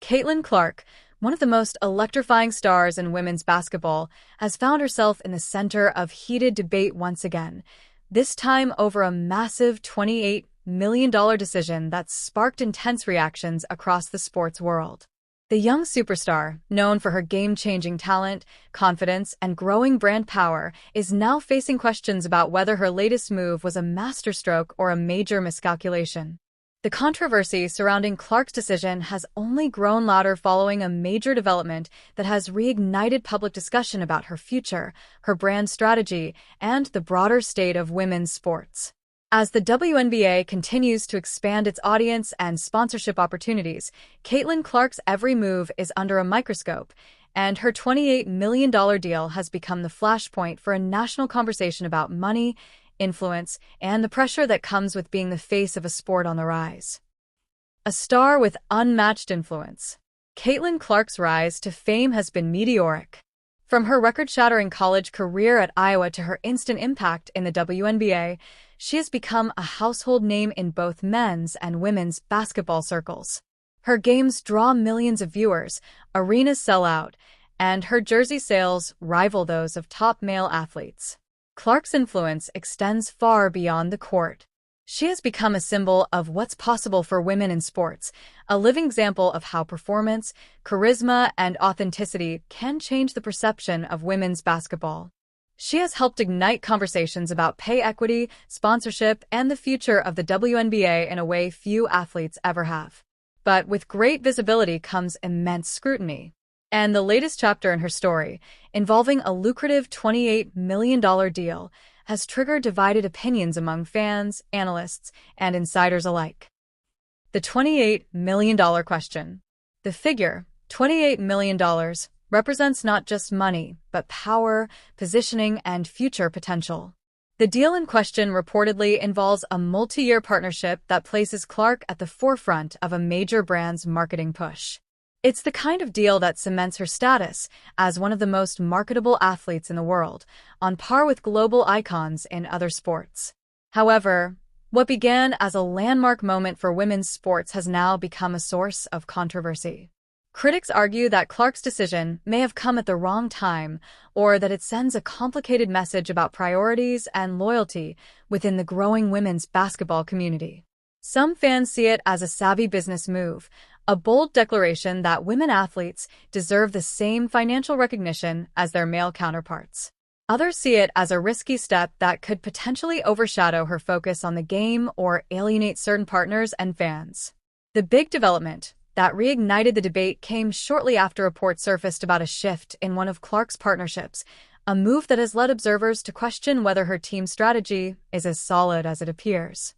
Caitlin Clark, one of the most electrifying stars in women's basketball, has found herself in the center of heated debate once again, this time over a massive $28 million decision that sparked intense reactions across the sports world. The young superstar, known for her game-changing talent, confidence, and growing brand power, is now facing questions about whether her latest move was a masterstroke or a major miscalculation. The controversy surrounding Clark's decision has only grown louder following a major development that has reignited public discussion about her future, her brand strategy, and the broader state of women's sports. As the WNBA continues to expand its audience and sponsorship opportunities, Caitlin Clark's every move is under a microscope, and her $28 million deal has become the flashpoint for a national conversation about money, influence, and the pressure that comes with being the face of a sport on the rise. A star with unmatched influence, Caitlin Clark's rise to fame has been meteoric. From her record-shattering college career at Iowa to her instant impact in the WNBA, she has become a household name in both men's and women's basketball circles. Her games draw millions of viewers, arenas sell out, and her jersey sales rival those of top male athletes. Clark's influence extends far beyond the court. She has become a symbol of what's possible for women in sports, a living example of how performance, charisma, and authenticity can change the perception of women's basketball. She has helped ignite conversations about pay equity, sponsorship, and the future of the WNBA in a way few athletes ever have. But with great visibility comes immense scrutiny. And the latest chapter in her story, involving a lucrative $28 million deal, has triggered divided opinions among fans, analysts, and insiders alike. The $28 million question. The figure, $28 million, represents not just money, but power, positioning, and future potential. The deal in question reportedly involves a multi-year partnership that places Clark at the forefront of a major brand's marketing push. It's the kind of deal that cements her status as one of the most marketable athletes in the world, on par with global icons in other sports. However, what began as a landmark moment for women's sports has now become a source of controversy. Critics argue that Clark's decision may have come at the wrong time, or that it sends a complicated message about priorities and loyalty within the growing women's basketball community. Some fans see it as a savvy business move, a bold declaration that women athletes deserve the same financial recognition as their male counterparts. Others see it as a risky step that could potentially overshadow her focus on the game or alienate certain partners and fans. The big development that reignited the debate came shortly after reports surfaced about a shift in one of Clark's partnerships, a move that has led observers to question whether her team's strategy is as solid as it appears.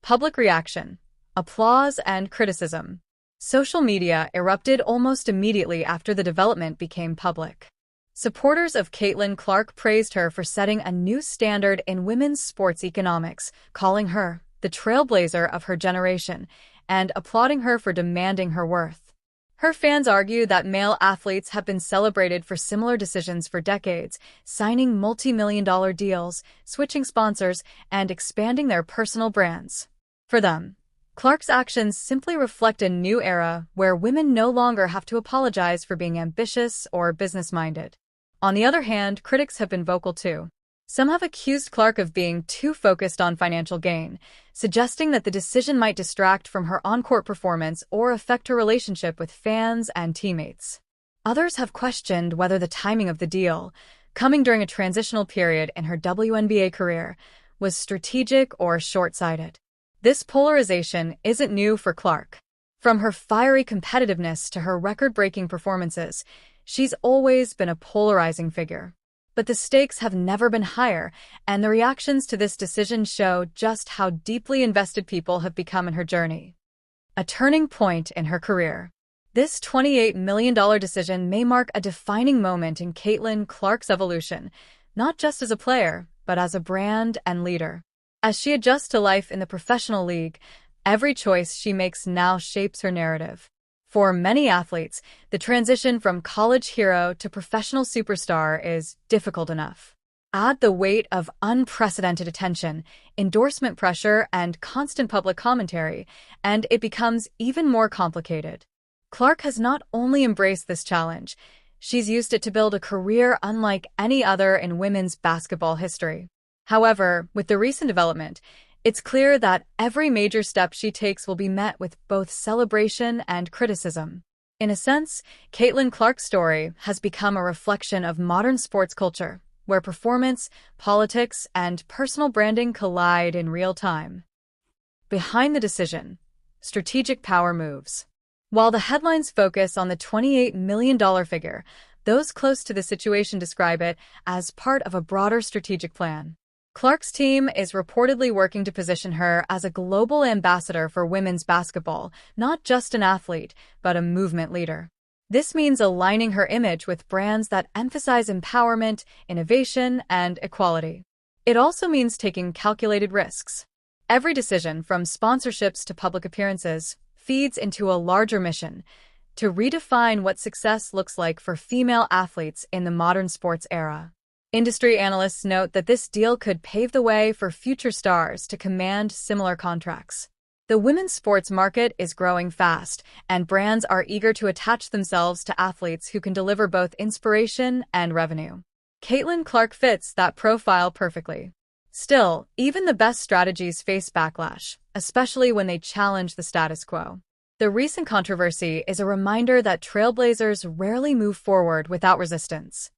Public reaction, applause, and criticism. Social media erupted almost immediately after the development became public. Supporters of Caitlin Clark praised her for setting a new standard in women's sports economics, calling her the trailblazer of her generation, and applauding her for demanding her worth. Her fans argue that male athletes have been celebrated for similar decisions for decades, signing multi-million-dollar deals, switching sponsors, and expanding their personal brands. For them, Clark's actions simply reflect a new era where women no longer have to apologize for being ambitious or business-minded. On the other hand, critics have been vocal too. Some have accused Clark of being too focused on financial gain, suggesting that the decision might distract from her on-court performance or affect her relationship with fans and teammates. Others have questioned whether the timing of the deal, coming during a transitional period in her WNBA career, was strategic or short-sighted. This polarization isn't new for Clark. From her fiery competitiveness to her record-breaking performances, she's always been a polarizing figure. But the stakes have never been higher, and the reactions to this decision show just how deeply invested people have become in her journey. A turning point in her career. This $28 million decision may mark a defining moment in Caitlin Clark's evolution, not just as a player, but as a brand and leader. As she adjusts to life in the professional league, every choice she makes now shapes her narrative. For many athletes, the transition from college hero to professional superstar is difficult enough. Add the weight of unprecedented attention, endorsement pressure, and constant public commentary, and it becomes even more complicated. Clark has not only embraced this challenge, she's used it to build a career unlike any other in women's basketball history. However, with the recent development, it's clear that every major step she takes will be met with both celebration and criticism. In a sense, Caitlin Clark's story has become a reflection of modern sports culture, where performance, politics, and personal branding collide in real time. Behind the decision, strategic power moves. While the headlines focus on the $28 million figure, those close to the situation describe it as part of a broader strategic plan. Clark's team is reportedly working to position her as a global ambassador for women's basketball, not just an athlete, but a movement leader. This means aligning her image with brands that emphasize empowerment, innovation, and equality. It also means taking calculated risks. Every decision, from sponsorships to public appearances, feeds into a larger mission to redefine what success looks like for female athletes in the modern sports era. Industry analysts note that this deal could pave the way for future stars to command similar contracts. The women's sports market is growing fast, and brands are eager to attach themselves to athletes who can deliver both inspiration and revenue. Caitlin Clark fits that profile perfectly. Still, even the best strategies face backlash, especially when they challenge the status quo. The recent controversy is a reminder that trailblazers rarely move forward without resistance.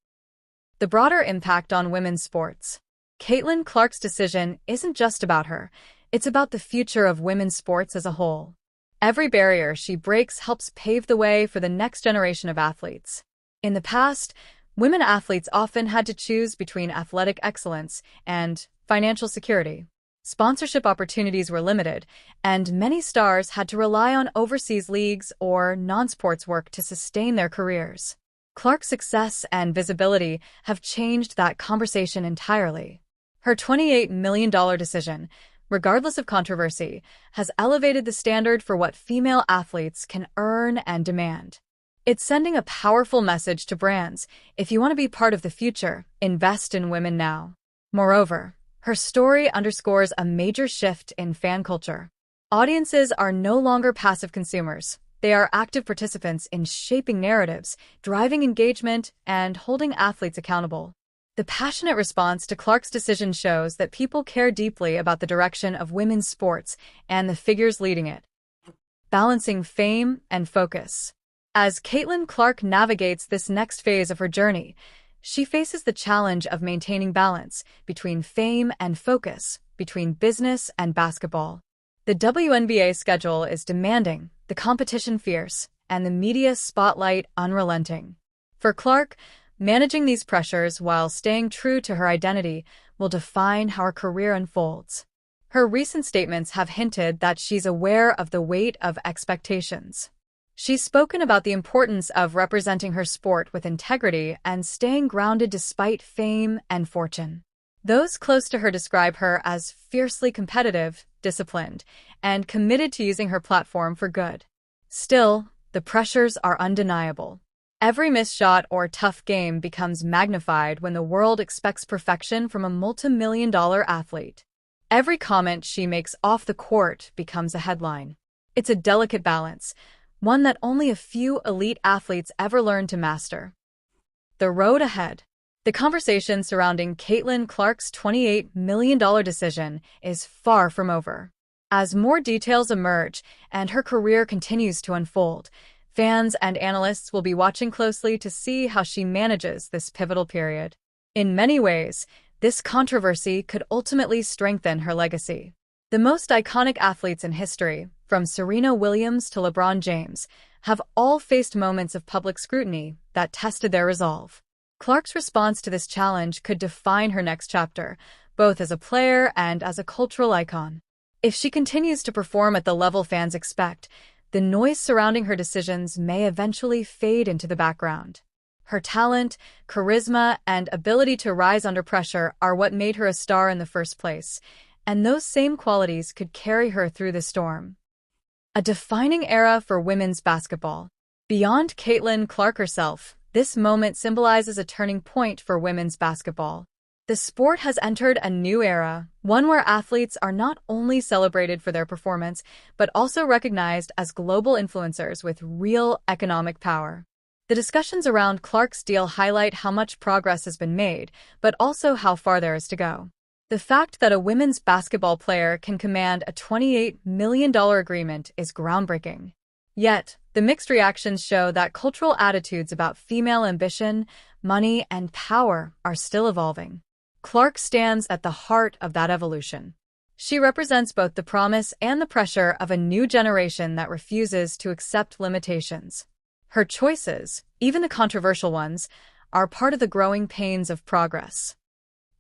The broader impact on women's sports. Caitlin Clark's decision isn't just about her, it's about the future of women's sports as a whole. Every barrier she breaks helps pave the way for the next generation of athletes. In the past, women athletes often had to choose between athletic excellence and financial security. Sponsorship opportunities were limited, and many stars had to rely on overseas leagues or non-sports work to sustain their careers. Clark's success and visibility have changed that conversation entirely. Her $28 million decision, regardless of controversy, has elevated the standard for what female athletes can earn and demand. It's sending a powerful message to brands: if you want to be part of the future, invest in women now. Moreover, her story underscores a major shift in fan culture. Audiences are no longer passive consumers. They are active participants in shaping narratives, driving engagement, and holding athletes accountable. The passionate response to Clark's decision shows that people care deeply about the direction of women's sports and the figures leading it. Balancing fame and focus. As Caitlin Clark navigates this next phase of her journey, she faces the challenge of maintaining balance between fame and focus, between business and basketball. The WNBA schedule is demanding, the competition fierce, and the media spotlight unrelenting. For Clark, managing these pressures while staying true to her identity will define how her career unfolds. Her recent statements have hinted that she's aware of the weight of expectations. She's spoken about the importance of representing her sport with integrity and staying grounded despite fame and fortune. Those close to her describe her as fiercely competitive, disciplined, and committed to using her platform for good. Still, the pressures are undeniable. Every missed shot or tough game becomes magnified when the world expects perfection from a multi-million-dollar athlete. Every comment she makes off the court becomes a headline. It's a delicate balance, one that only a few elite athletes ever learn to master. The road ahead. The conversation surrounding Caitlin Clark's $28 million decision is far from over. As more details emerge and her career continues to unfold, fans and analysts will be watching closely to see how she manages this pivotal period. In many ways, this controversy could ultimately strengthen her legacy. The most iconic athletes in history, from Serena Williams to LeBron James, have all faced moments of public scrutiny that tested their resolve. Clark's response to this challenge could define her next chapter, both as a player and as a cultural icon. If she continues to perform at the level fans expect, the noise surrounding her decisions may eventually fade into the background. Her talent, charisma, and ability to rise under pressure are what made her a star in the first place, and those same qualities could carry her through the storm. A defining era for women's basketball. Beyond Caitlin Clark herself, this moment symbolizes a turning point for women's basketball. The sport has entered a new era, one where athletes are not only celebrated for their performance, but also recognized as global influencers with real economic power. The discussions around Clark's deal highlight how much progress has been made, but also how far there is to go. The fact that a women's basketball player can command a $28 million agreement is groundbreaking. Yet, the mixed reactions show that cultural attitudes about female ambition, money, and power are still evolving. Clark stands at the heart of that evolution. She represents both the promise and the pressure of a new generation that refuses to accept limitations. Her choices, even the controversial ones, are part of the growing pains of progress.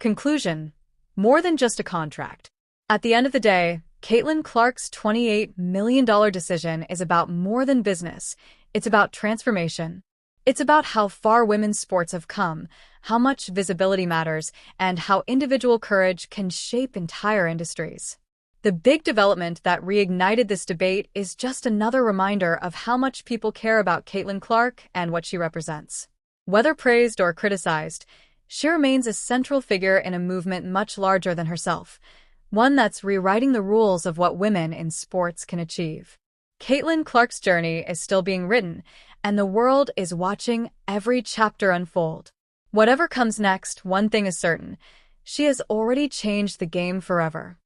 Conclusion: more than just a contract. At the end of the day, Caitlin Clark's $28 million decision is about more than business. It's about transformation. It's about how far women's sports have come, how much visibility matters, and how individual courage can shape entire industries. The big development that reignited this debate is just another reminder of how much people care about Caitlin Clark and what she represents. Whether praised or criticized, she remains a central figure in a movement much larger than herself, one that's rewriting the rules of what women in sports can achieve. Caitlin Clark's journey is still being written, and the world is watching every chapter unfold. Whatever comes next, one thing is certain: she has already changed the game forever.